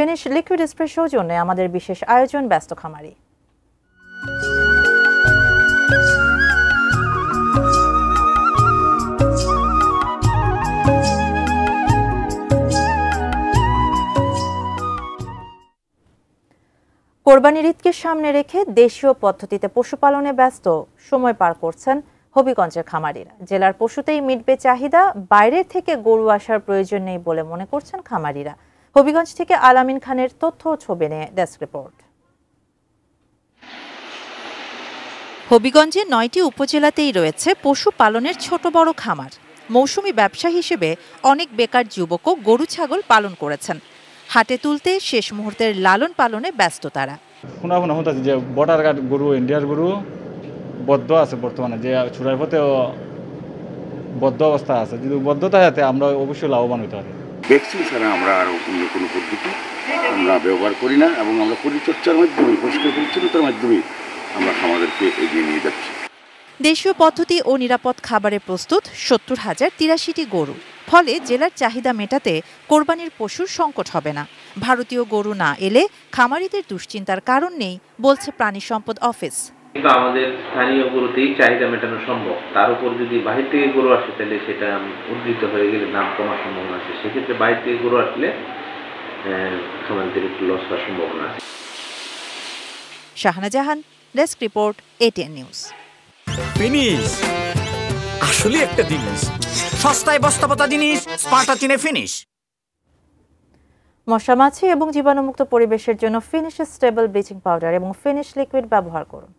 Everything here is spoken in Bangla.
ফিনিশ লিকুইড স্প্রে সৌজন্যে আমাদের বিশেষ আয়োজন ব্যস্ত খামারি। কোরবানির ঈদকে সামনে রেখে দেশীয় পদ্ধতিতে পশুপালনে ব্যস্ত সময় পার করছেন হবিগঞ্জের খামারিরা। জেলার পশুতেই মিটবে চাহিদা, বাইরের থেকে গরু আসার প্রয়োজন নেই বলে মনে করছেন খামারিরা। হবিগঞ্জ থেকে আলামিন খানের তথ্য ও ছবি নিয়ে ডেস্ক রিপোর্ট। হবিগঞ্জে ৯টি উপজেলাতেই রয়েছে পশুপালনের ছোট বড় খামার। মৌসুমি ব্যবসা হিসেবে অনেক বেকার যুবকও গরু ছাগল পালন করেছেন। হাটে তুলতে শেষ মুহূর্তের লালন পালনে ব্যস্ত তারা। যে বর্ডার গার্ড গরু, ইন্ডিয়ার গরু বদ্ধ আছে বর্তমানে, যে ছুটার পথে বদ্ধ অবস্থা আছে। যদি বদ্ধতা যাতে আমরা অবশ্যই লাভবান হতে পারি। ভ্যাকসিন ছাড়া আমরা আর অন্য কোনো পদ্ধতি আমরা ব্যবহার করি না, এবং আমরা পরিচর্যার মাধ্যমে, পরিষ্কার পরিচ্ছন্নতার মাধ্যমে আমরা আমাদেরকে এগিয়ে নিয়ে যাচ্ছি। দেশীয় পদ্ধতি ও নিরাপদ খাবারে প্রস্তুত ৭০,০৮৩টি গরু। ফলে জেলার চাহিদা মেটাতে কোরবানির পশুর সংকট হবে না। ভারতীয় গরু না এলে খামারিদের দুশ্চিন্তার কারণ নেই বলছে প্রাণী সম্পদ অফিস। কিন্তু আমাদের স্থানীয় গরুতেই চাহিদা মেটানো সম্ভব। তার উপর যদি বাহির থেকে গরু আসে তাহলে সেটা উদ্ধৃত হয়ে গেলে দাম কমার সম্ভাবনা আছে। সেক্ষেত্রে বাহির থেকে গরু আসলে খামারিদের একটু লস হওয়ার সম্ভাবনা আছে। Shahana Jahan, desk report, ATN news. Finish আসলে একটা জিনিস, সস্তায় বস্তাপতা জিনিস, স্পার্টা চিনে ফিনিশ। মশা মাছি এবং জীবাণুমুক্ত পরিবেশের জন্য ফিনিশ স্টেবল ব্লিচিং পাউডার এবং ফিনিশ লিকুইড ব্যবহার করুন।